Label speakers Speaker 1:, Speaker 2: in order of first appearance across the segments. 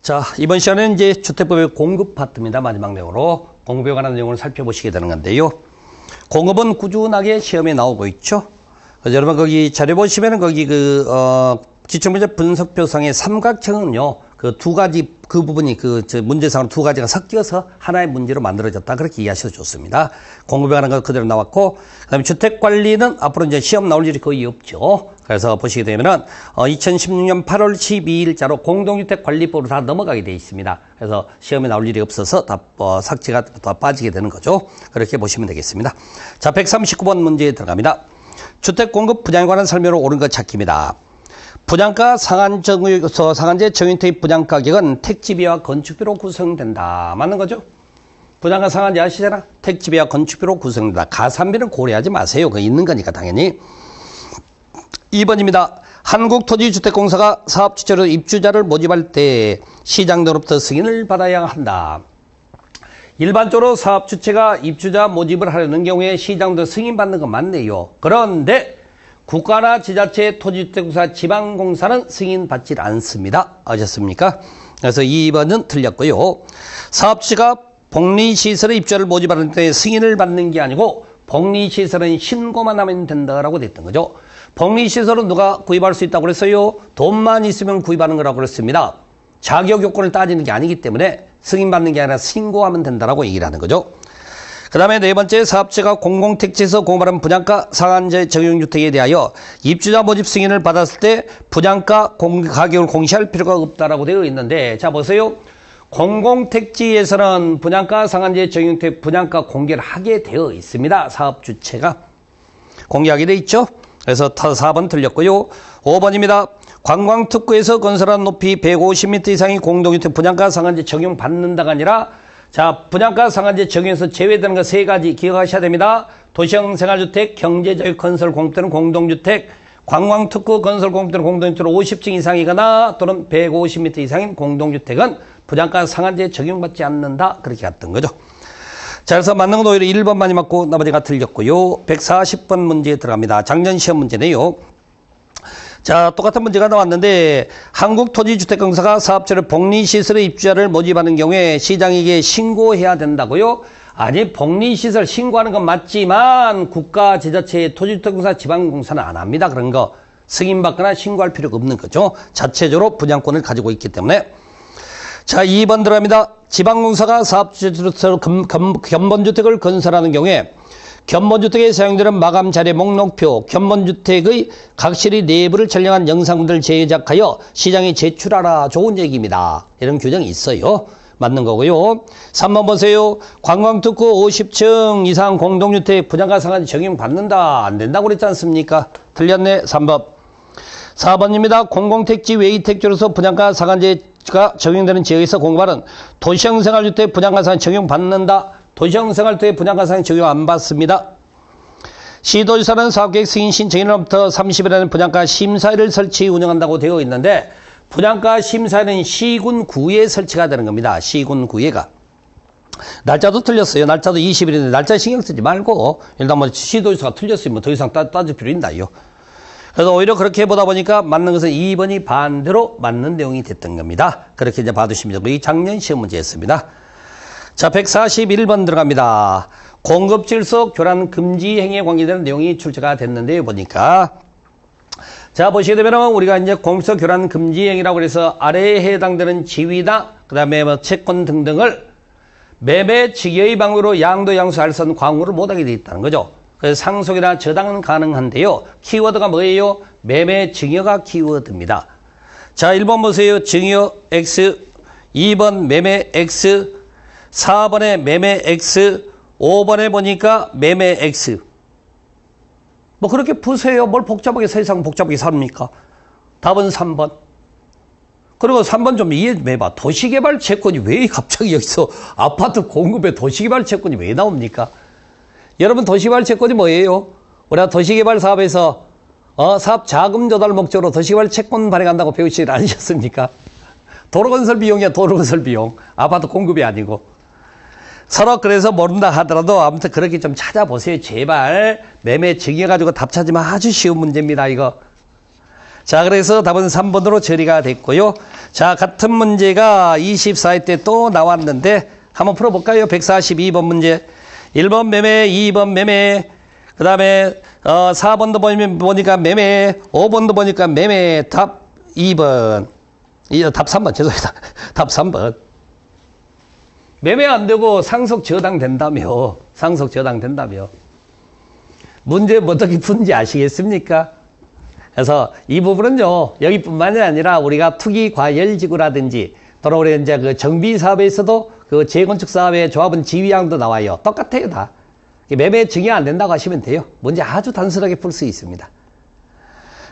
Speaker 1: 자, 이번 시간에는 이제 주택법의 공급 파트입니다. 마지막 내용으로 공급에 관한 내용을 살펴보시게 되는 건데요. 공급은 꾸준하게 시험에 나오고 있죠. 그래서 여러분 거기 자료 보시면은 거기 기출문제 분석표상의 삼각형은요, 그 두 가지, 그 부분이 문제상으로 두 가지가 섞여서 하나의 문제로 만들어졌다. 그렇게 이해하셔도 좋습니다. 공급에 관한 거 그대로 나왔고, 그 다음에 주택관리는 앞으로 이제 시험 나올 일이 거의 없죠. 그래서 보시게 되면은, 2016년 8월 12일자로 공동주택관리법으로 다 넘어가게 되어 있습니다. 그래서 시험에 나올 일이 없어서 다, 삭제가 다 빠지게 되는 거죠. 그렇게 보시면 되겠습니다. 자, 139번 문제에 들어갑니다. 주택공급 분양에 관한 설명으로 옳은 것 찾기입니다. 분양가 상한제 정유택 분양가격은 택지비와 건축비로 구성된다. 맞는 거죠? 분양가 상한제 아시잖아? 택지비와 건축비로 구성된다. 가산비는 고려하지 마세요. 그거 있는 거니까 당연히. 2번입니다. 한국토지주택공사가 사업주체로 입주자를 모집할 때 시장으로부터 승인을 받아야 한다. 일반적으로 사업주체가 입주자 모집을 하려는 경우에 시장도 승인받는 건 맞네요. 그런데 국가나 지자체, 토지주택공사, 지방공사는 승인받지 않습니다. 아셨습니까? 그래서 2번은 틀렸고요. 사업주체가 복리시설의 입주자를 모집하는 때 승인을 받는 게 아니고 복리시설은 신고만 하면 된다라고 됐던 거죠. 복리시설은 누가 구입할 수 있다고 그랬어요? 돈만 있으면 구입하는 거라고 그랬습니다. 자격 요건을 따지는 게 아니기 때문에 승인받는 게 아니라 신고하면 된다라고 얘기를 하는 거죠. 그 다음에 네 번째, 사업체가 공공택지에서 공급하는 분양가 상한제 적용주택에 대하여 입주자 모집 승인을 받았을 때 분양가 가격을 공시할 필요가 없다라고 되어 있는데, 자 보세요. 공공택지에서는 분양가 상한제 적용주택 분양가 공개를 하게 되어 있습니다. 사업주체가 공개하게 되어 있죠. 그래서 4번 틀렸고요. 5번입니다. 관광특구에서 건설한 높이 150m 이상의 공동주택 분양가 상한제 적용받는다가 아니라, 자, 분양가 상한제 적용에서 제외되는 거 세 가지 기억하셔야 됩니다. 도시형 생활주택, 경제적 건설 공급되는 공동주택, 관광특구 건설 공급되는 공동주택으로 50층 이상이거나 또는 150m 이상인 공동주택은 분양가 상한제 적용받지 않는다. 그렇게 갔던 거죠. 자, 그래서 맞는 건 오히려 1번만이 맞고 나머지가 틀렸고요. 140번 문제에 들어갑니다. 작년 시험 문제네요. 자, 똑같은 문제가 나왔는데, 한국토지주택공사가 사업체를 복리시설의 입주자를 모집하는 경우에 시장에게 신고해야 된다고요? 아니, 복리시설 신고하는 건 맞지만 국가, 지자체, 토지주택공사, 지방공사는 안 합니다. 그런 거 승인받거나 신고할 필요가 없는 거죠. 자체적으로 분양권을 가지고 있기 때문에. 자, 2번 들어갑니다. 지방공사가 사업주체로서 견본주택을 건설하는 경우에 견본주택에 사용되는 마감 자료 목록표, 견본주택의 각실의 내부를 촬영한 영상들을 제작하여 시장에 제출하라. 좋은 얘기입니다. 이런 규정이 있어요. 맞는 거고요. 3번 보세요. 관광특구 50층 이상 공동주택 분양가 상한제 적용받는다. 안 된다고 그랬지 않습니까? 틀렸네. 3번. 4번입니다. 공공택지 외의택지로서 분양가 상한제가 적용되는 지역에서 공급하는 도시형 생활주택 분양가 상한제 적용받는다. 도시형 생활주택 분양가 상한제 적용 안 받습니다. 시도지사는 사업계획 승인 신청일로부터 30일 안에 분양가 심사위를 설치 운영한다고 되어 있는데, 분양가 심사위는 시군구에 설치가 되는 겁니다. 시군구에가. 날짜도 틀렸어요. 날짜도 20일인데 날짜 신경 쓰지 말고 일단 뭐 시도지사가 틀렸으면 더 이상 따질 필요 있나요? 그래서 오히려 그렇게 보다 보니까 맞는 것은 2번이 반대로 맞는 내용이 됐던 겁니다. 그렇게 이제 봐두시면 되고, 이 작년 시험 문제였습니다. 자, 141번 들어갑니다. 공급질서 교란 금지 행위에 관계되는 내용이 출제가 됐는데요. 보니까. 자, 보시게 되면 우리가 이제 공급질서 교란 금지 행위라고 해서 아래에 해당되는 지위나 그 다음에 뭐 채권 등등을 매매 직여의 방법으로 양도 양수할 수 없는 광고를 못하게 되어 있다는 거죠. 그래서 상속이나 저당은 가능한데요. 키워드가 뭐예요? 매매 증여가 키워드입니다. 자, 1번 보세요. 증여 X, 2번 매매 X, 4번에 매매 X, 5번에 보니까 매매 X. 뭐 그렇게 푸세요. 뭘 복잡하게 세상 복잡하게 삽니까? 답은 3번. 그리고 3번 좀 이해 좀 해봐. 도시개발 채권이 왜 갑자기 여기서 아파트 공급에 도시개발 채권이 왜 나옵니까? 여러분, 도시개발 채권이 뭐예요? 우리가 도시개발 사업에서 사업 자금 조달 목적으로 도시개발 채권 발행한다고 배우시지 않으셨습니까? 도로건설 비용이야. 도로건설 비용. 아파트 공급이 아니고. 서로 그래서 모른다 하더라도 아무튼 그렇게 좀 찾아보세요. 제발 매매 증여가지고 답 찾으면 아주 쉬운 문제입니다. 이거. 자, 그래서 답은 3번으로 처리가 됐고요. 자, 같은 문제가 24회 때 또 나왔는데 한번 풀어볼까요? 142번 문제. 1번 매매, 2번 매매, 그 다음에 4번도 보니까 매매, 5번도 보니까 매매. 답 2번. 답 3번, 죄송합니다. 답 3번. 매매 안 되고 상속 저당된다며. 상속 저당된다며. 문제 어떻게 푸는지 아시겠습니까? 그래서 이 부분은요, 여기뿐만이 아니라 우리가 투기 과열지구라든지 또는 우리 이제 그 정비 사업에서도 그 재건축 사업의 조합원 지위항도 나와요. 똑같아요, 다. 매매 증여 안 된다고 하시면 돼요. 문제 아주 단순하게 풀 수 있습니다.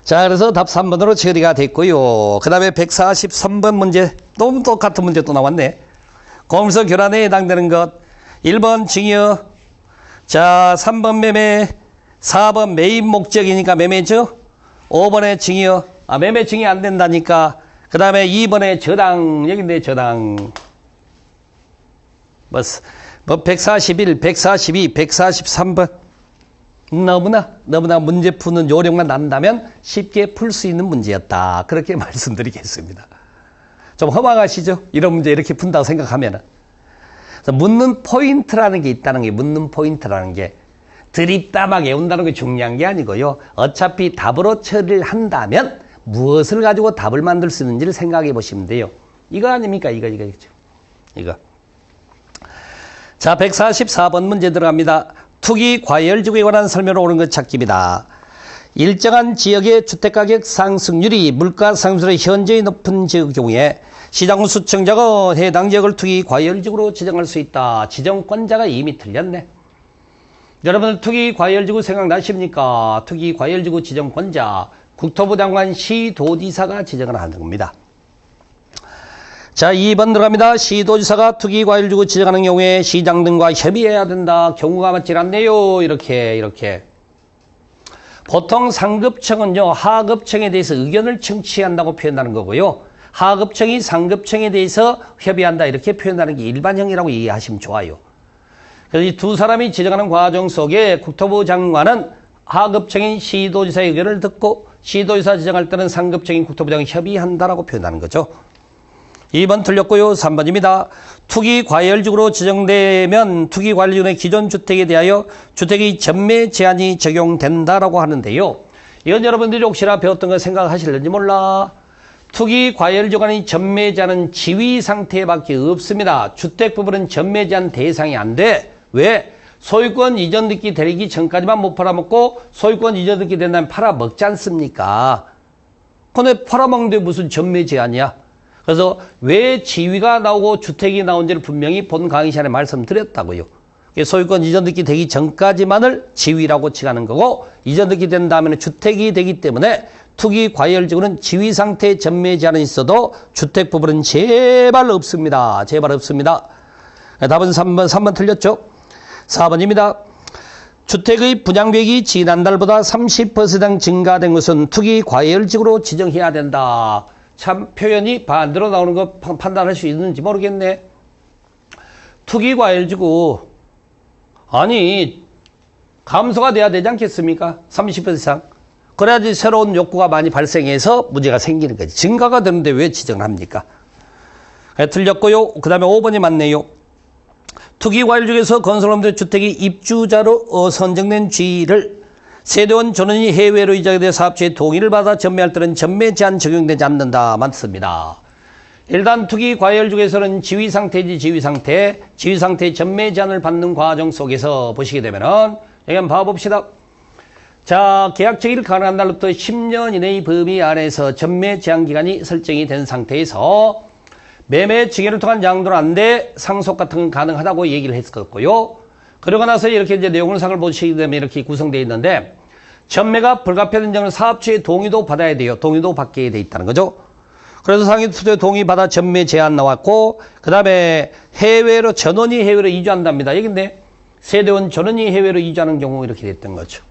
Speaker 1: 자, 그래서 답 3번으로 처리가 됐고요. 그 다음에 143번 문제. 너무 똑같은 문제 또 나왔네. 공물서 교란에 해당되는 것. 1번 증여. 자, 3번 매매. 4번 매입 목적이니까 매매죠. 5번에 증여. 매매 증여 안 된다니까. 그 다음에 2번에 저당. 여기인데 저당. 뭐 141, 142, 143번. 너무나 문제 푸는 요령만 난다면 쉽게 풀 수 있는 문제였다. 그렇게 말씀드리겠습니다. 좀 허망하시죠? 이런 문제 이렇게 푼다고 생각하면은. 묻는 포인트라는 게 있다는 게, 묻는 포인트라는 게 드립다 막 외운다는 게 중요한 게 아니고요. 어차피 답으로 처리를 한다면 무엇을 가지고 답을 만들 수 있는지를 생각해 보시면 돼요. 이거 아닙니까? 이거. 자, 144번 문제 들어갑니다. 투기 과열지구에 관한 설명을 옳은 것 찾기입니다. 일정한 지역의 주택가격 상승률이 물가 상승률의 현저히 높은 경우에 시장 수청자가 해당 지역을 투기 과열지구로 지정할 수 있다. 지정권자가 이미 틀렸네. 여러분들 투기 과열지구 생각나십니까? 투기 과열지구 지정권자 국토부 장관 시도지사가 지정을 하는 겁니다. 자, 2번 들어갑니다. 시도지사가 투기 과열지구 지정하는 경우에 시장 등과 협의해야 된다. 경우가 맞질 않네요. 이렇게. 보통 상급청은요, 하급청에 대해서 의견을 청취한다고 표현하는 거고요. 하급청이 상급청에 대해서 협의한다. 이렇게 표현하는 게 일반형이라고 이해하시면 좋아요. 그래서 이 두 사람이 지정하는 과정 속에 국토부 장관은 하급청인 시도지사의 의견을 듣고 시도지사 지정할 때는 상급청인 국토부장이 협의한다라고 표현하는 거죠. 2번 틀렸고요. 3번입니다. 투기 과열지구로 지정되면 투기 과열지구의 기존 주택에 대하여 주택의 전매 제한이 적용된다라고 하는데요. 이건 여러분들이 혹시나 배웠던 거 생각하실는지 몰라. 투기 과열지구의 전매 제한은 지위 상태밖에 없습니다. 주택 부분은 전매 제한 대상이 안 돼. 왜? 소유권 이전 등기 되기 전까지만 못 팔아먹고 소유권 이전 등기 된 다음에 팔아먹지 않습니까? 근데 팔아먹는데 무슨 전매 제한이야? 그래서 왜 지위가 나오고 주택이 나온지를 분명히 본 강의 시간에 말씀드렸다고요. 소유권 이전 등기 되기 전까지만을 지위라고 칭하는 거고 이전 등기 된 다음에는 주택이 되기 때문에 투기 과열지구는 지위 상태의 전매 제한은 있어도 주택 부분은 제발 없습니다. 제발 없습니다. 답은 3번 틀렸죠? 4번입니다. 주택의 분양비액이 지난달보다 30% 증가된 것은 투기 과열지구로 지정해야 된다. 참 표현이 반대로 나오는 거 판단할 수 있는지 모르겠네. 투기 과열지구 아니 감소가 돼야 되지 않겠습니까? 30% 이상. 그래야지 새로운 욕구가 많이 발생해서 문제가 생기는 거지. 증가가 되는데 왜 지정을 합니까? 틀렸고요. 그 다음에 5번이 맞네요. 투기 과열지구에서 건설업체 주택이 입주자로 선정된 지위를 세대원 전원이 해외로 이적에 대해 사업주의 동의를 받아 전매할 때는 전매 제한 적용되지 않는다. 맞습니다. 일단 투기 과열지구에서는 지위상태의 전매 제한을 받는 과정 속에서 보시게 되면은 여기 한번 봐봅시다. 자, 계약 체결 가능한 날로부터 10년 이내의 범위 안에서 전매 제한 기간이 설정이 된 상태에서 매매 증여를 통한 양도는 안 돼. 상속 같은 건 가능하다고 얘기를 했었고요. 그러고 나서 이렇게 이제 내용상을 보시게 되면 이렇게 구성되어 있는데 전매가 불가피하는 점은 사업주의 동의도 받아야 돼요. 동의도 받게 돼 있다는 거죠. 그래서 상위투자의 동의 받아 전매 제한 나왔고 그 다음에 해외로 전원이 해외로 이주한답니다. 여기인데 세대원 전원이 해외로 이주하는 경우 이렇게 됐던 거죠.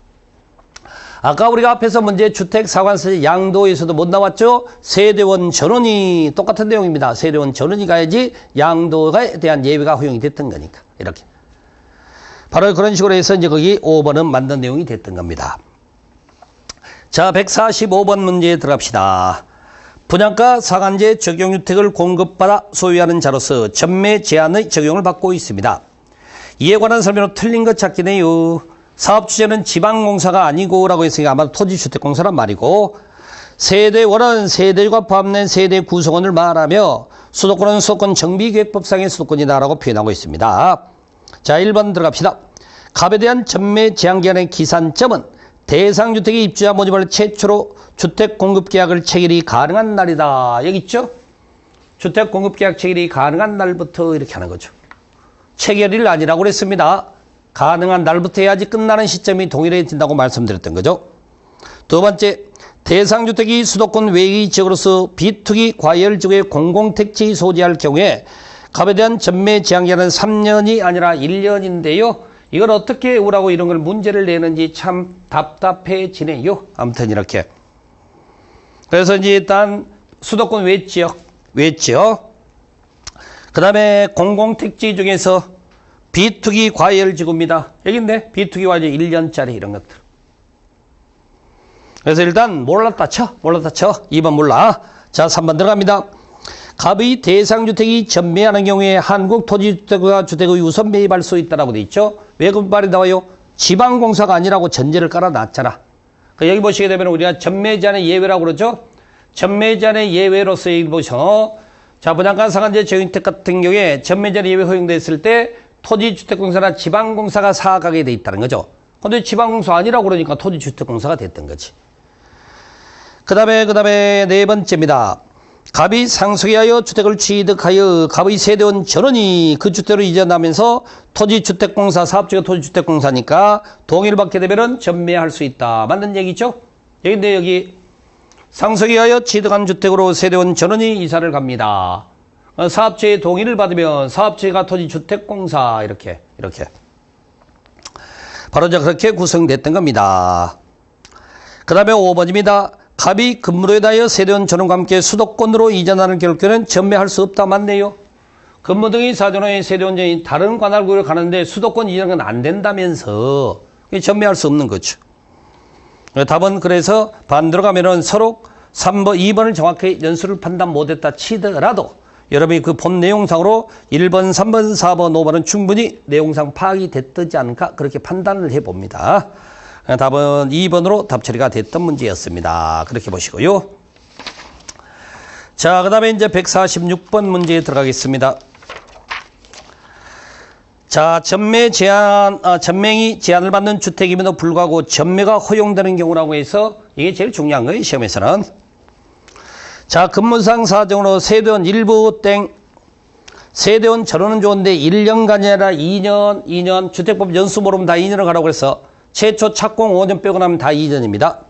Speaker 1: 아까 우리가 앞에서 문제 주택사관세 양도에서도 못 나왔죠? 세대원 전원이 똑같은 내용입니다. 세대원 전원이 가야지 양도에 대한 예외가 허용이 됐던 거니까 이렇게. 바로 그런 식으로 해서 이제 거기 5번은 맞는 내용이 됐던 겁니다. 자, 145번 문제에 들어갑시다. 분양가 상한제 적용주택을 공급받아 소유하는 자로서 전매 제한의 적용을 받고 있습니다. 이에 관한 설명으로 틀린 것 찾기네요. 사업 주체는 지방공사가 아니고 라고 했으니까 아마 토지주택공사란 말이고, 세대원은 세대주가 포함된 세대 구성원을 말하며 수도권은 수도권 정비계획법상의 수도권이다 라고 표현하고 있습니다. 자, 1번 들어갑시다. 갑에 대한 전매 제한기한의 기산점은 대상주택의 입주자 모집을 최초로 주택공급계약을 체결이 가능한 날이다. 여기 있죠? 주택공급계약 체결이 가능한 날부터 이렇게 하는 거죠. 체결일 아니라고 그랬습니다. 가능한 날부터 해야지 끝나는 시점이 동일해진다고 말씀드렸던 거죠. 두 번째, 대상주택이 수도권 외의 지역으로서 비투기 과열지구에 공공택지 소지할 경우에 갑에 대한 전매 제한기한은 3년이 아니라 1년인데요. 이걸 어떻게 우라고 이런 걸 문제를 내는지 참 답답해지네요. 아무튼 이렇게. 그래서 이제 일단 수도권 외지역. 그 다음에 공공택지 중에서 비투기 과열지구입니다. 여기 있네. 비투기 과열 1년짜리 이런 것들. 그래서 일단 몰랐다 쳐. 2번 몰라. 자, 3번 들어갑니다. 갑의 대상주택이 전매하는 경우에 한국토지주택과 주택의 우선 매입할 수 있다라고 돼 있죠. 왜 그 말이 나와요? 지방공사가 아니라고 전제를 깔아놨잖아. 여기 보시게 되면 우리가 전매 제한의 예외라고 그러죠. 전매 제한의 예외로서 여기 보셔. 자, 분양가 상한제 적용주택 같은 경우에 전매 제한 예외 허용됐을 때 토지주택공사나 지방공사가 사각하게 돼 있다는 거죠. 근데 지방공사 아니라고 그러니까 토지주택공사가 됐던 거지. 그 다음에 네 번째입니다. 갑이 상속에 하여 주택을 취득하여 갑의 세대원 전원이 그 주택으로 이전하면서 토지주택공사, 사업주가 토지주택공사니까 동의를 받게 되면 전매할 수 있다. 맞는 얘기죠? 여기인데 여기 상속에 하여 취득한 주택으로 세대원 전원이 이사를 갑니다. 사업주의 동의를 받으면 사업주가 토지주택공사 이렇게. 바로 그렇게 구성됐던 겁니다. 그 다음에 5번입니다. 갑이 근무로에 대하여 세대원 전원과 함께 수도권으로 이전하는 결과는 전매할 수 없다. 맞네요. 근무 등의 사전의 세대원전이 다른 관할구로 가는데 수도권 이전은 안 된다면서 전매할 수 없는 거죠. 답은 그래서 반대로 가면은 서로 3번, 2번을 정확히 연수를 판단 못했다 치더라도 여러분이 그 본 내용상으로 1번, 3번, 4번, 5번은 충분히 내용상 파악이 됐지 않을까 그렇게 판단을 해봅니다. 답은 2번으로 답 처리가 됐던 문제였습니다. 그렇게 보시고요. 자, 그 다음에 이제 146번 문제에 들어가겠습니다. 자, 전매이 제한을 받는 주택임에도 불구하고 전매가 허용되는 경우라고 해서 이게 제일 중요한 거예요, 시험에서는. 자, 근무상 사정으로 세대원 일부 세대원 전원은 좋은데 1년간이 아니라 2년, 주택법 연수 모르면 다 2년을 가라고 해서 최초 착공 5년 빼고 나면 다 이전입니다.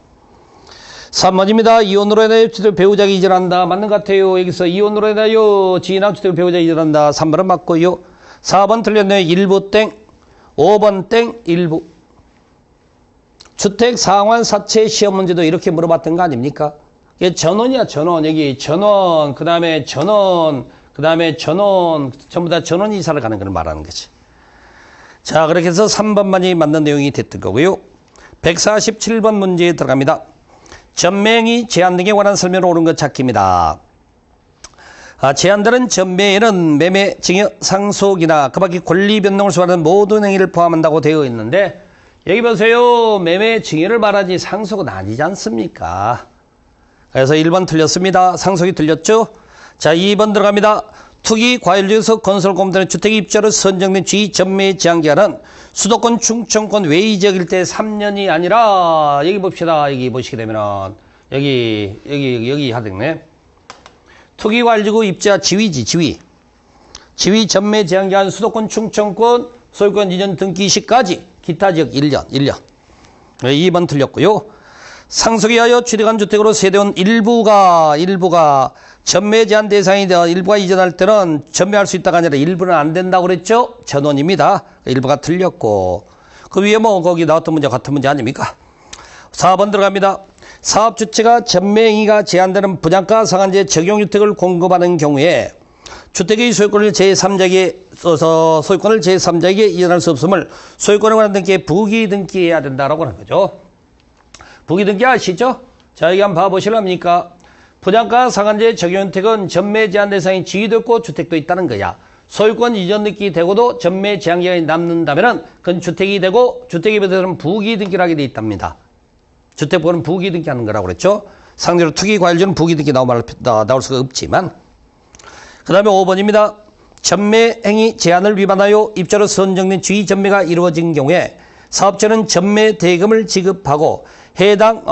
Speaker 1: 3번입니다. 이혼으로 인하여 주택 배우자가 이전한다. 맞는 것 같아요. 여기서 이혼으로 인하여 지인하고 주택 배우자가 이전한다. 3번은 맞고요. 4번 틀렸네요. 일부 5번 일부. 주택 상환 사채 시험 문제도 이렇게 물어봤던 거 아닙니까? 이게 전원이야, 전원. 여기 전원, 그 다음에 전원, 전부 다 전원 이사를 가는 걸 말하는 거지. 자, 그렇게 해서 3번만이 맞는 내용이 됐던 거고요. 147번 문제에 들어갑니다. 전매행위 제한 등에 관한 설명을 옳은 것 찾기입니다. 제한들은 전매에는 매매, 증여, 상속이나 그 밖의 권리 변동을 수반하는 모든 행위를 포함한다고 되어 있는데 여기 보세요. 매매, 증여를 말하지 상속은 아니지 않습니까? 그래서 1번 틀렸습니다. 상속이 틀렸죠? 자, 2번 들어갑니다. 투기 과열지에서 건설공단의 주택 입주자로 선정된 주의 전매 제한기한은 수도권 충청권 외의 지역일 때 3년이 아니라 여기 봅시다. 여기 보시게 되면은 여기 하겠네. 투기 과열지구 입주자 지위지 지위 전매 제한기한 수도권 충청권 소유권 이전 등기 시까지 기타 지역 1년. 2번 틀렸고요. 상속에 하여 취득한 주택으로 세대원 일부가 전매 제한 대상이 되어 일부가 이전할 때는 전매할 수 있다가 아니라 일부는 안 된다고 그랬죠? 전원입니다. 일부가 틀렸고 그 위에 뭐 거기 나왔던 문제 같은 문제 아닙니까? 4번 들어갑니다. 사업 주체가 전매 행위가 제한되는 분양가 상한제 적용주택을 공급하는 경우에 주택의 소유권을 제3자에게 이전할 수 없음을 소유권에 관한 등기에 부기 등기해야 된다라고 하는 거죠. 부기 등기 아시죠? 자, 여기 한번 봐보실랍니까? 분양가 상한제 적용 혜택은 전매 제한 대상인 지위도 있고 주택도 있다는 거야. 소유권 이전 등기 되고도 전매 제한 기간이 남는다면 그건 주택이 되고 주택에 대해서는 부기 등기를 하게 돼 있답니다. 주택보는 부기 등기하는 거라고 그랬죠. 상대로 투기 과열주는 부기 등기 나올 수가 없지만. 그 다음에 5번입니다. 전매 행위 제한을 위반하여 입주로 선정된 주의 전매가 이루어진 경우에 사업자는 전매 대금을 지급하고 해당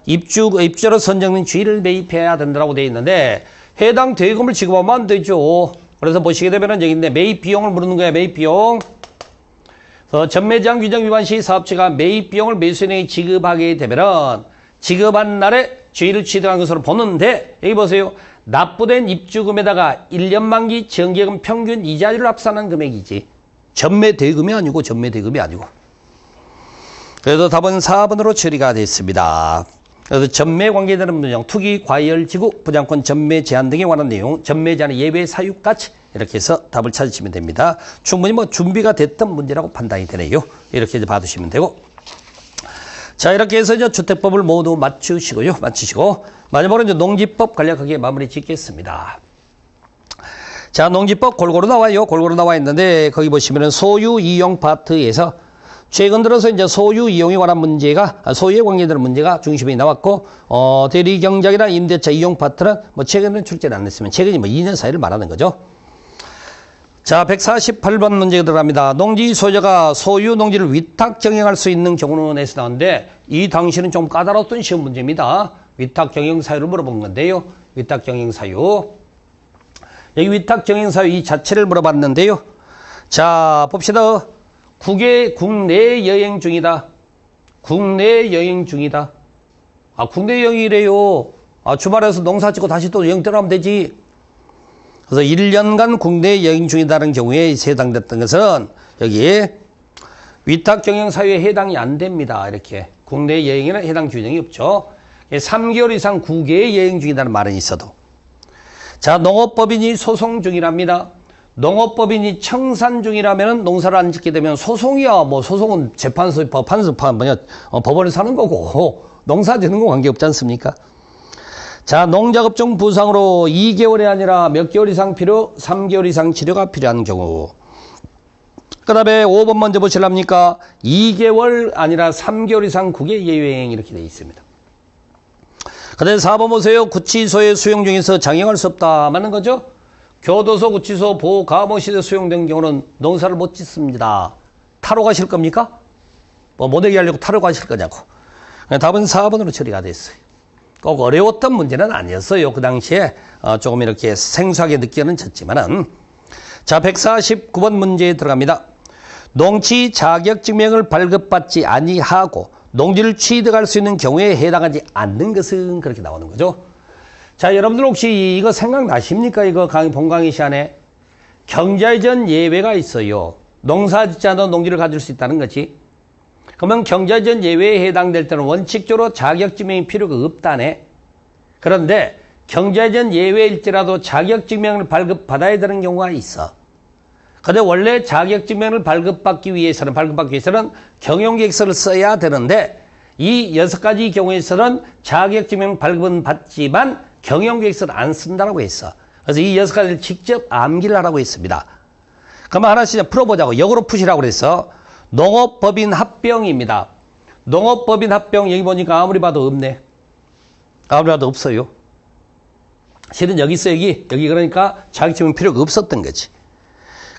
Speaker 1: 입주로 선정된 주의를 매입해야 된다고 되어 있는데 해당 대금을 지급하면 안 되죠. 그래서 보시게 되면은 여기 있네. 매입 비용을 물는 거야. 매입 비용. 전매 제한 규정 위반 시 사업자가 매입 비용을 매수인에게 지급하게 되면은 지급한 날에 주의를 취득한 것으로 보는데 여기 보세요. 납부된 입주금에다가 1년 만기 정기예금 평균 이자율을 합산한 금액이지. 전매 대금이 아니고 전매 대금이 아니고. 그래서 답은 4번으로 처리가 됐습니다. 그래서 전매 관계되는 문장, 투기, 과열, 지구, 분양권, 전매 제한 등에 관한 내용, 전매 제한의 예외 사유까지 이렇게 해서 답을 찾으시면 됩니다. 충분히 뭐 준비가 됐던 문제라고 판단이 되네요. 이렇게 이제 봐두시면 되고. 자, 이렇게 해서 이제 주택법을 모두 맞추시고요. 마치시고 마지막으로 이제 농지법 간략하게 마무리 짓겠습니다. 자, 농지법 골고루 나와요. 골고루 나와 있는데 거기 보시면은 소유 이용 파트에서 최근 들어서 이제 소유 이용에 관한 문제가 소유에 관계되는 문제가 중심이 나왔고 대리 경작이나 임대차 이용 파트는 뭐 최근에는 출제를 안 했으면 최근이 뭐 2년 사이를 말하는 거죠. 자, 148번 문제가 들어갑니다. 농지 소유자가 소유 농지를 위탁 경영할 수 있는 경우는 에서 나오는데 이 당시는 좀 까다로웠던 시험 문제입니다. 위탁 경영 사유를 물어본 건데요. 위탁 경영 사유. 여기 위탁 경영 사유 이 자체를 물어봤는데요. 자, 봅시다. 국내 여행 중이다. 국내 여행 중이다. 아, 국내 여행이래요. 아, 주말에서 농사 짓고 다시 또 여행 떠나면 되지. 그래서 1년간 국내 여행 중이다는 경우에 해당됐던 것은 여기에 위탁 경영 사유에 해당이 안 됩니다. 이렇게. 국내 여행에는 해당 규정이 없죠. 3개월 이상 국외 여행 중이다는 말은 있어도. 자, 농업법인이 소송 중이랍니다. 농업법인이 청산 중이라면 농사를 안 짓게 되면 소송이야. 뭐 소송은 재판소, 법원에서 하는 거고 농사 짓는 거 관계없지 않습니까? 자, 농작업종 부상으로 2개월이 아니라 몇 개월 이상 필요, 3개월 이상 치료가 필요한 경우. 그 다음에 5번 먼저 보실랍니까? 2개월 아니라 3개월 이상 국외 여행 이렇게 되어 있습니다. 그 다음에 4번 보세요. 구치소에 수용 중에서 장애할 수 없다. 맞는 거죠? 교도소, 구치소, 보호, 감호실에 수용된 경우는 농사를 못 짓습니다. 타로 가실 겁니까? 뭐 못하게 하려고 타로 가실 거냐고. 답은 4번으로 처리가 됐어요. 꼭 어려웠던 문제는 아니었어요. 그 당시에 조금 이렇게 생소하게 느껴는 졌지만은. 자, 149번 문제에 들어갑니다. 농지 자격증명을 발급받지 아니하고 농지를 취득할 수 있는 경우에 해당하지 않는 것은 그렇게 나오는 거죠. 자, 여러분들 혹시 이거 생각나십니까? 이거 본 강의 시간에 경자이전 예외가 있어요. 농사 짓지 않아도 농지를 가질 수 있다는 거지. 그러면 경자이전 예외에 해당될 때는 원칙적으로 자격증명이 필요가 없다네. 그런데 경자이전 예외일지라도 자격증명을 발급받아야 되는 경우가 있어. 근데 원래 자격증명을 발급받기 위해서는 경영계획서를 써야 되는데 이 6가지 경우에서는 자격증명 발급은 받지만 경영계획서를 안 쓴다고 했어. 그래서 이 6가지를 직접 암기를 하라고 했습니다. 그러면 하나씩 풀어보자고. 역으로 푸시라고 그랬어. 농업법인 합병입니다. 농업법인 합병 여기 보니까 아무리 봐도 없네. 아무리 봐도 없어요. 실은 여기 있어. 여기 그러니까 자격증명 필요가 없었던 거지.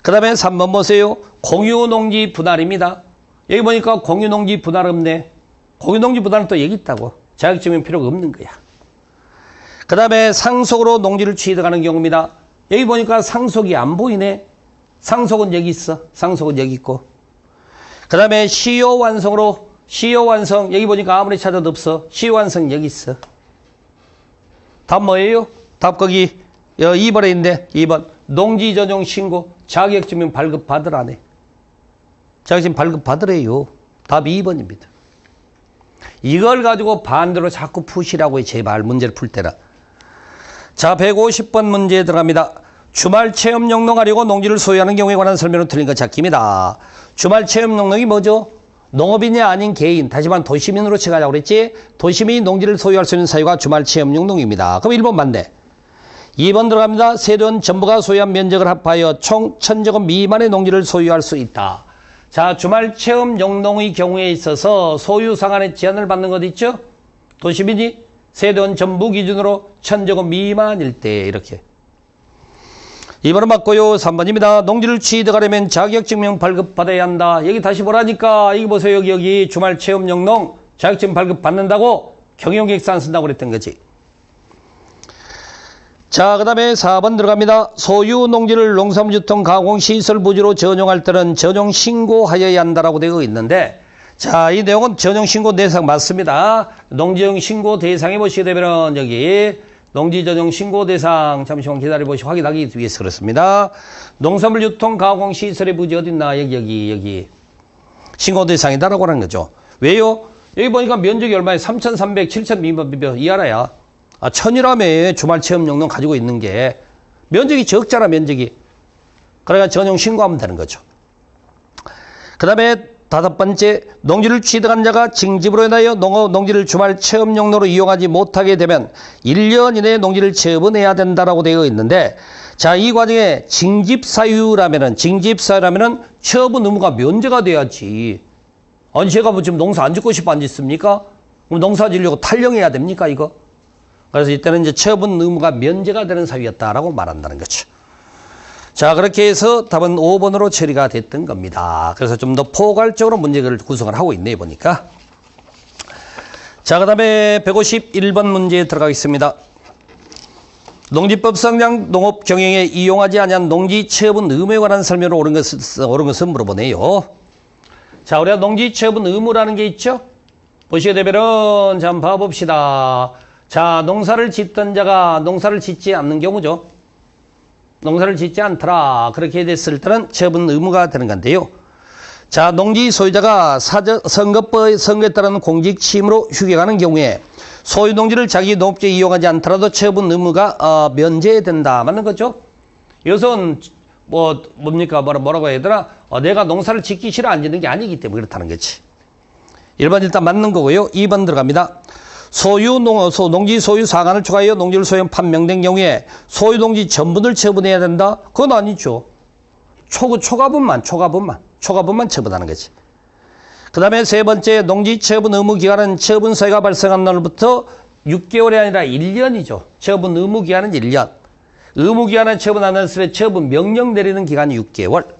Speaker 1: 그 다음에 3번 보세요. 공유농지 분할입니다. 여기 보니까 공유농지 분할 없네. 공유농지 분할은 또 여기 있다고. 자격증명 필요가 없는 거야. 그 다음에 상속으로 농지를 취득하는 경우입니다. 여기 보니까 상속이 안 보이네. 상속은 여기 있어. 상속은 여기 있고. 그 다음에 시효 완성으로, 시효 완성, 여기 보니까 아무리 찾아도 없어. 시효 완성 여기 있어. 답 뭐예요? 답 거기 2번에 있는데 2번. 농지 전용 신고, 자격증명 발급 받으라네. 자격증명 발급 받으래요. 답 2번입니다. 이걸 가지고 반대로 자꾸 푸시라고요. 제발 문제를 풀 때라. 자, 150번 문제에 들어갑니다. 주말 체험 영농하려고 농지를 소유하는 경우에 관한 설명을 틀린 것 찾기입니다. 주말 체험 영농이 뭐죠? 농업인이 아닌 개인, 다시 말해 도시민으로 쳐가자고 그랬지? 도시민이 농지를 소유할 수 있는 사유가 주말 체험용 농입니다. 그럼 1번 맞네. 2번 들어갑니다. 세대원 전부가 소유한 면적을 합하여 총 1000제곱 미만의 농지를 소유할 수 있다. 자, 주말 체험 영농의 경우에 있어서 소유 상한의 제한을 받는 것 있죠? 도시민이 세대원 전부 기준으로 1000제곱 미만일 때 이렇게. 2번은 맞고요. 3번입니다. 농지를 취득하려면 자격증명 발급받아야 한다. 여기 다시 보라니까. 여기 보세요. 여기 주말 체험 영농 자격증 발급 받는다고 경영계획서 안 쓴다고 그랬던 거지. 자, 그 다음에 4번 들어갑니다. 소유 농지를 농산물유통 가공시설 부지로 전용할 때는 전용 신고하여야 한다라고 되어 있는데, 자, 이 내용은 전용 신고 대상 맞습니다. 농지용 신고 대상에 보시게 되면 여기 농지 전용 신고 대상 잠시만 기다려보시고 확인하기 위해서 그렇습니다. 농산물 유통 가공 시설의 부지 어딨나? 여기 신고 대상이다라고 하는 거죠. 왜요? 여기 보니까 면적이 얼마에 3,300, 7,000 미만 이하라야. 아, 1000이라며 주말 체험 용농 가지고 있는 게 면적이 적잖아, 면적이. 그러니까 전용 신고하면 되는 거죠. 그 다음에 5번째, 농지를 취득한 자가 징집으로 인하여 농지를 주말 체험 용로로 이용하지 못하게 되면 1년 이내에 농지를 처분해야 된다라고 되어 있는데, 자, 이 과정에 징집사유라면은 처분 의무가 면제가 돼야지. 아니, 제가 뭐 지금 농사 안 짓고 싶어 안 짓습니까? 그럼 농사 지으려고 탈령해야 됩니까, 이거? 그래서 이때는 이제 처분 의무가 면제가 되는 사유였다라고 말한다는 거죠. 자, 그렇게 해서 답은 5번으로 처리가 됐던 겁니다. 그래서 좀 더 포괄적으로 문제를 구성을 하고 있네요, 보니까. 자, 그 다음에 151번 문제에 들어가겠습니다. 농지법상 농업 경영에 이용하지 아니한 농지 처분 의무에 관한 설명을 옳은 것은 물어보네요. 자, 우리가 농지 처분 의무라는 게 있죠? 보시게 되면은, 자, 한번 봐봅시다. 자, 농사를 짓던 자가 농사를 짓지 않는 경우죠. 농사를 짓지 않더라. 그렇게 됐을 때는 처분 의무가 되는 건데요. 자, 농지 소유자가 선거에 따른 공직 취임으로 휴직하는 경우에 소유 농지를 자기 농업지에 이용하지 않더라도 처분 의무가 면제된다. 맞는 거죠? 이것은 뭐라고 해야 되나? 내가 농사를 짓기 싫어 안 짓는 게 아니기 때문에 그렇다는 거지. 1번 일단 맞는 거고요. 2번 들어갑니다. 농지 소유 상한을 추가하여 농지를 소유 판명된 경우에 소유 농지 전부를 처분해야 된다? 그건 아니죠. 초과분만 처분하는 거지. 그 다음에 세 번째, 농지 처분 의무 기간은 처분 사유가 발생한 날부터 6개월이 아니라 1년이죠. 처분 의무 기간은 1년. 의무 기간은 처분 안 했을 때 처분 명령 내리는 기간이 6개월.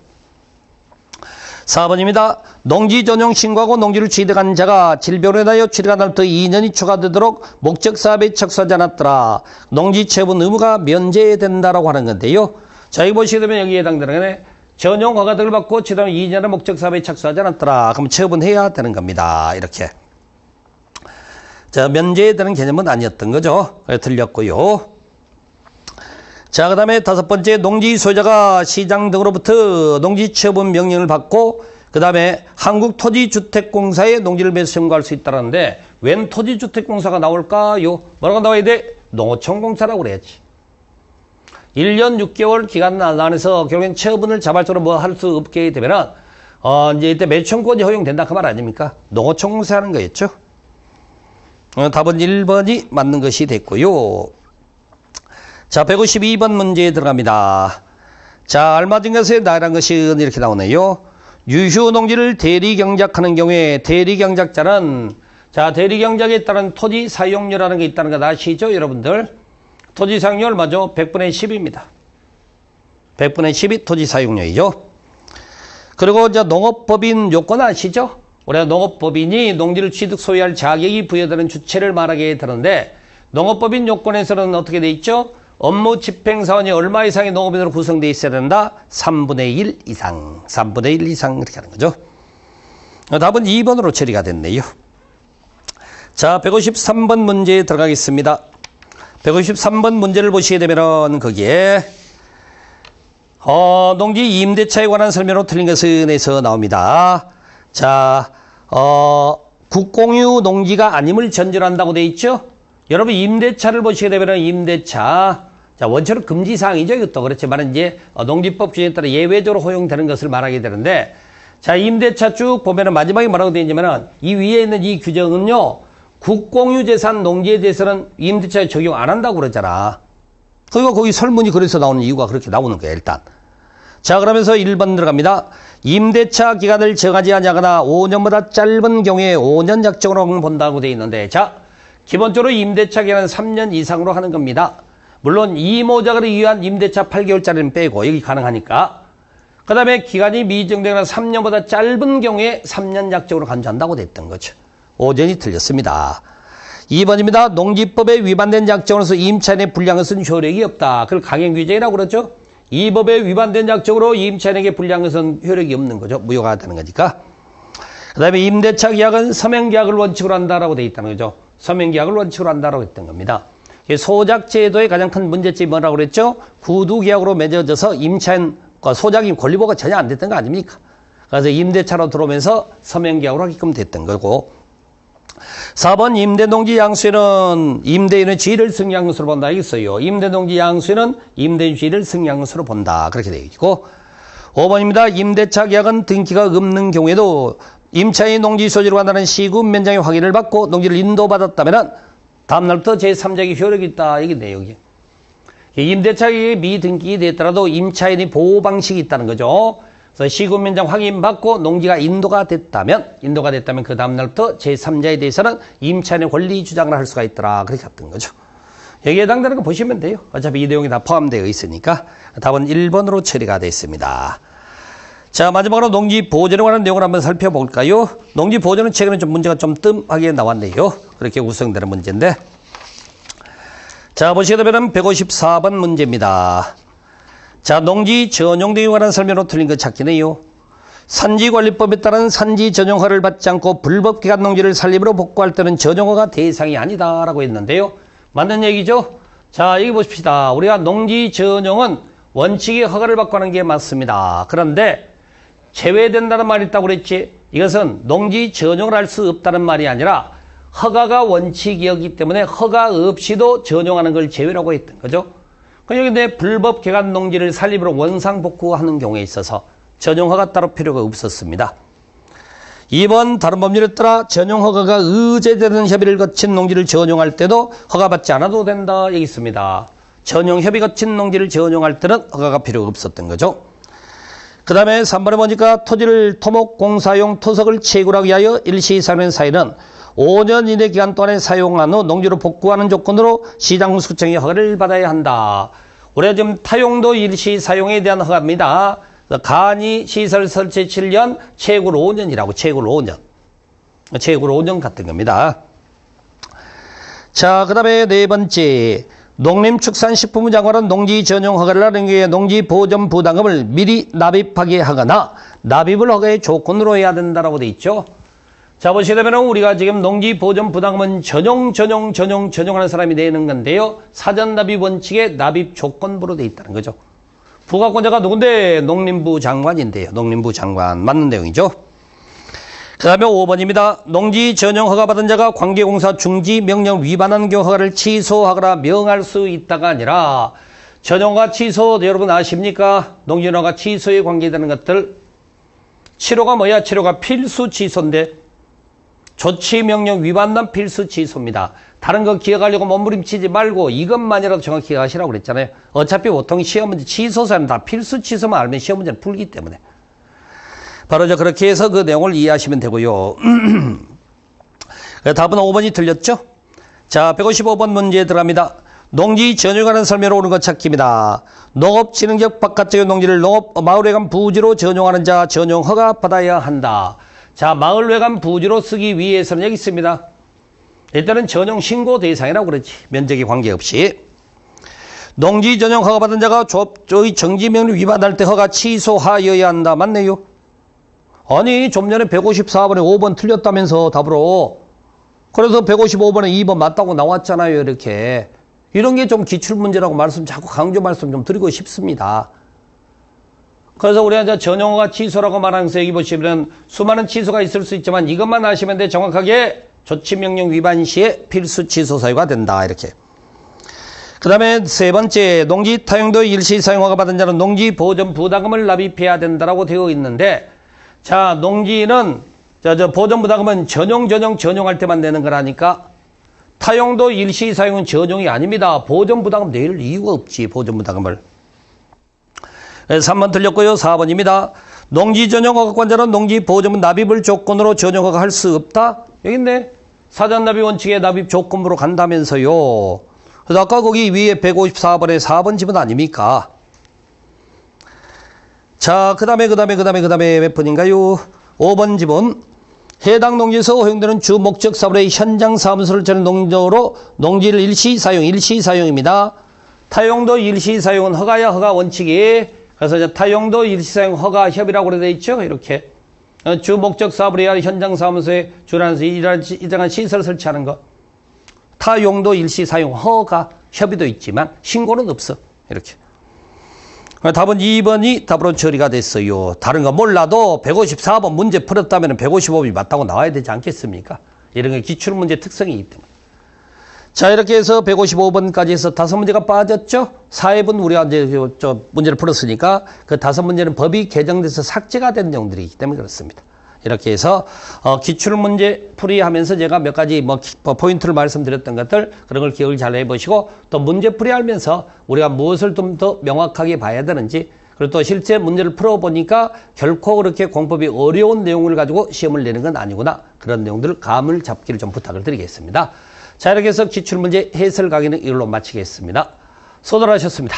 Speaker 1: 4번입니다. 농지 전용 신고하고 농지를 취득한 자가 질병으로 인하여 취득한 날부터 2년이 추가되도록 목적 사업에 착수하지 않았더라. 농지 처분 의무가 면제된다라고 하는 건데요. 자, 여기 보시게 되면 여기에 해당되는 전용 허가등을 받고 취득한 2년의 목적 사업에 착수하지 않았더라. 그럼 처분해야 되는 겁니다. 이렇게. 자, 면제되는 개념은 아니었던 거죠. 틀렸고요. 자, 그 다음에 5번째, 농지 소유자가 시장 등으로부터 농지 처분 명령을 받고 그 다음에 한국토지주택공사에 농지를 매수 청구할 수 있다는데 웬 토지주택공사가 나올까요? 뭐라고 나와야 돼? 농어촌공사라고 그래야지. 1년 6개월 기간 안에서 결국엔 처분을 자발적으로 뭐 할 수 없게 되면은 이제 이때 매수청구권이 허용된다 그 말 아닙니까? 농어촌공사 하는 거였죠. 답은 1번이 맞는 것이 됐고요. 자, 152번 문제에 들어갑니다. 자, 알맞은 것에 나란 것은 이렇게 나오네요. 유휴 농지를 대리경작하는 경우에 대리경작자는, 자, 대리경작에 따른 토지 사용료라는 게 있다는 거 아시죠, 여러분들? 토지 사용료 얼마죠? 100분의 10입니다. 100분의 10이 토지 사용료이죠. 그리고 이제 농업법인 요건 아시죠? 우리가 농업법인이 농지를 취득 소유할 자격이 부여되는 주체를 말하게 되는데 농업법인 요건에서는 어떻게 돼 있죠? 업무 집행 사원이 얼마 이상의 농업인으로 구성되어 있어야 된다? 3분의 1 이상. 3분의 1 이상 이렇게 하는 거죠. 답은 2번으로 처리가 됐네요. 자, 153번 문제에 들어가겠습니다. 153번 문제를 보시게 되면은 거기에 농지 임대차에 관한 설명으로 틀린 것은에서 나옵니다. 자, 국공유 농지가 아님을 전제로 한다고 돼 있죠? 여러분 임대차를 보시게 되면은 임대차, 자, 원천은 금지사항이죠, 이것도. 그렇지만 이제 농지법 규정에 따라 예외적으로 허용되는 것을 말하게 되는데, 자, 임대차 쭉 보면은 마지막에 뭐라고 되어 있냐면은 이 위에 있는 이 규정은요, 국공유재산 농지에 대해서는 임대차에 적용 안 한다고 그러잖아. 그러니까 거기 설문이 그래서 나오는 이유가 그렇게 나오는 거야, 일단. 자, 그러면서 1번 들어갑니다. 임대차 기간을 정하지 아니하거나 5년보다 짧은 경우에 5년 약정으로 본다고 되어 있는데, 자, 기본적으로 임대차 기간은 3년 이상으로 하는 겁니다. 물론 이모작을 위한 임대차 8개월짜리는 빼고 여기 가능하니까. 그 다음에 기간이 미정되거나 3년보다 짧은 경우에 3년 약정으로 간주한다고 됐던 거죠. 5년이 틀렸습니다. 2번입니다. 농지법에 위반된 약정으로서 임차인의 불리한 것은 효력이 없다. 그걸 강행규정이라고 그러죠. 이 법에 위반된 약정으로 임차인에게 불리한 것은 효력이 없는 거죠. 무효가 되는 거니까. 그 다음에 임대차 계약은 서명계약을 원칙으로 한다라고 되어 있다는 거죠. 서명계약을 원칙으로 한다라고 했던 겁니다. 소작제도의 가장 큰 문제점이 뭐라고 그랬죠? 구두계약으로 맺어져서 임차인과 소작인 권리보호가 전혀 안 됐던 거 아닙니까? 그래서 임대차로 들어오면서 서명계약으로 하게끔 됐던 거고. 4번 임대농지 양수에는 임대인의 지위를 승리한 것으로 본다. 알겠어요. 임대농지 양수에는 임대인 지위를 승리한 것으로 본다. 그렇게 되어 있고. 5번입니다. 임대차 계약은 등기가 없는 경우에도 임차인이 농지 소지로 한다는 시군 면장의 확인을 받고 농지를 인도받았다면 다음날부터 제3자의 효력이 있다. 이게 여기. 임대차 계약이 미등기 됐더라도 임차인이 보호 방식이 있다는 거죠. 그래서 시군 면장 확인받고 농지가 인도가 됐다면 그 다음날부터 제3자에 대해서는 임차인의 권리 주장을 할 수가 있더라. 그렇게 했던 거죠. 여기에 해당되는 거 보시면 돼요. 어차피 이 내용이 다 포함되어 있으니까 답은 1번으로 처리가 됐습니다. 자, 마지막으로 농지 보존에 관한 내용을 한번 살펴볼까요? 농지 보존은 최근에 좀 문제가 좀 뜸하게 나왔네요. 그렇게 구성되는 문제인데. 자, 보시게 되면 154번 문제입니다. 자, 농지 전용 등에 관한 설명으로 틀린 거 찾기네요. 산지관리법에 따른 산지 전용허를 받지 않고 불법 기간 농지를 산림으로 복구할 때는 전용허가 대상이 아니다라고 했는데요. 맞는 얘기죠? 자, 여기 보십시다. 우리가 농지 전용은 원칙이 허가를 받고 하는 게 맞습니다. 그런데 제외된다는 말이 있다고 그랬지. 이것은 농지 전용을 할 수 없다는 말이 아니라 허가가 원칙이었기 때문에 허가 없이도 전용하는 걸 제외라고 했던 거죠. 그런데 불법 개간 농지를 산림으로 원상복구하는 경우에 있어서 전용허가 따로 필요가 없었습니다. 2번 다른 법률에 따라 전용허가가 의제되는 협의를 거친 농지를 전용할 때도 허가받지 않아도 된다. 여기 있습니다. 전용협의 거친 농지를 전용할 때는 허가가 필요가 없었던 거죠. 그 다음에 3번에 보니까 토지를 토목공사용 토석을 채굴하기 위하여 일시 사용한 사유는 5년 이내 기간 동안에 사용한 후 농지로 복구하는 조건으로 시장군수청의 허가를 받아야 한다. 우리가 지금 타용도 일시 사용에 대한 허가입니다. 간이 시설 설치 7년, 채굴 5년이라고, 채굴 5년. 채굴 5년 같은 겁니다. 자, 그 다음에 네 번째. 농림축산식품부 장관은 농지 전용 허가를 하는 경우에 농지 보존 부담금을 미리 납입하게 하거나 납입을 허가의 조건으로 해야 된다라고 돼 있죠. 자, 보시게 되면 우리가 지금 농지 보존 부담금은 전용하는 사람이 내는 건데요. 사전 납입 원칙의 납입 조건부로 돼 있다는 거죠. 부가권자가 누군데? 농림부 장관인데요. 농림부 장관. 맞는 내용이죠. 그 다음에 5번입니다. 농지 전용 허가 받은 자가 관계공사 중지 명령 위반한 경우 허가를 취소하거나 명할 수 있다가 아니라 전용허가 취소 여러분 아십니까? 농지전용허가 취소에 관계되는 것들. 치료가 뭐야? 치료가 필수 취소인데 조치 명령 위반난 필수 취소입니다. 다른 거 기억하려고 몸부림치지 말고 이것만이라도 정확히 기억하시라고 그랬잖아요. 어차피 보통 시험 문제 취소사는 다 필수 취소만 알면 시험 문제는 풀기 때문에. 바로 그렇게 해서 그 내용을 이해하시면 되고요. 답은 5번이 틀렸죠? 자, 155번 문제에 들어갑니다. 농지 전용에 관한 설명으로 오는 것 찾기입니다. 농업진흥지역 바깥지역 농지를 마을회관 부지로 전용하는 자 전용 허가 받아야 한다. 자, 마을회관 부지로 쓰기 위해서는 여기 있습니다. 일단은 전용 신고 대상이라고 그러지. 면적에 관계없이. 농지 전용 허가 받은 자가 조업의 정지명령 위반할 때 허가 취소하여야 한다. 맞네요. 아니, 좀 전에 154번에 5번 틀렸다면서 답으로. 그래서 155번에 2번 맞다고 나왔잖아요. 이렇게. 이런 게 좀 기출문제라고 자꾸 강조 말씀 좀 드리고 싶습니다. 그래서 우리가 이제 전용허가 취소라고 말하면서 여기 보시면 수많은 취소가 있을 수 있지만 이것만 아시면 돼. 정확하게 조치명령 위반 시에 필수 취소 사유가 된다. 이렇게. 그 다음에 세 번째, 농지 타용도 일시 사용허가 받은 자는 농지 보존 부담금을 납입해야 된다라고 되어 있는데 자, 농지는 보존부담금은 전용할 때만 내는 거라니까 타용도 일시 사용은 전용이 아닙니다. 보존부담금 낼 이유가 없지, 보존부담금을. 3번 틀렸고요. 4번입니다. 농지 전용 허가권자는 농지 보존분 납입을 조건으로 전용 허가할 수 없다. 여기 있네. 사전 납입 원칙에 납입 조건으로 간다면서요. 그래서 아까 거기 위에 154번에 4번 지문 아닙니까? 자, 그 다음에 몇 번인가요? 5번 지문. 해당 농지에서 허용되는 주 목적 사물의 현장 사무소를 차는 농지로 농지를 일시사용입니다. 타용도 일시사용은 허가야, 허가 원칙이. 그래서 이제 타용도 일시사용 허가 협의라고 되어 있죠. 이렇게. 주 목적 사물이 아니라 현장 사무소에 주관해서 일정한 시설을 설치하는 것. 타용도 일시사용 허가 협의도 있지만 신고는 없어. 이렇게. 답은 2번이 답으로 처리가 됐어요. 다른 거 몰라도 154번 문제 풀었다면 155번이 맞다고 나와야 되지 않겠습니까? 이런 게 기출문제 특성이기 때문에. 자, 이렇게 해서 155번까지 해서 5문제가 빠졌죠? 4회분 우리가 이제 문제를 풀었으니까 그 5문제는 법이 개정돼서 삭제가 된 내용들이기 때문에 그렇습니다. 이렇게 해서 기출문제 풀이하면서 제가 몇 가지 포인트를 말씀드렸던 것들 그런 걸 기억을 잘 해보시고 또 문제 풀이하면서 우리가 무엇을 좀 더 명확하게 봐야 되는지 그리고 또 실제 문제를 풀어보니까 결코 그렇게 공법이 어려운 내용을 가지고 시험을 내는 건 아니구나 그런 내용들을 감을 잡기를 좀 부탁을 드리겠습니다. 자, 이렇게 해서 기출문제 해설 강의는 이걸로 마치겠습니다. 수고들 하셨습니다.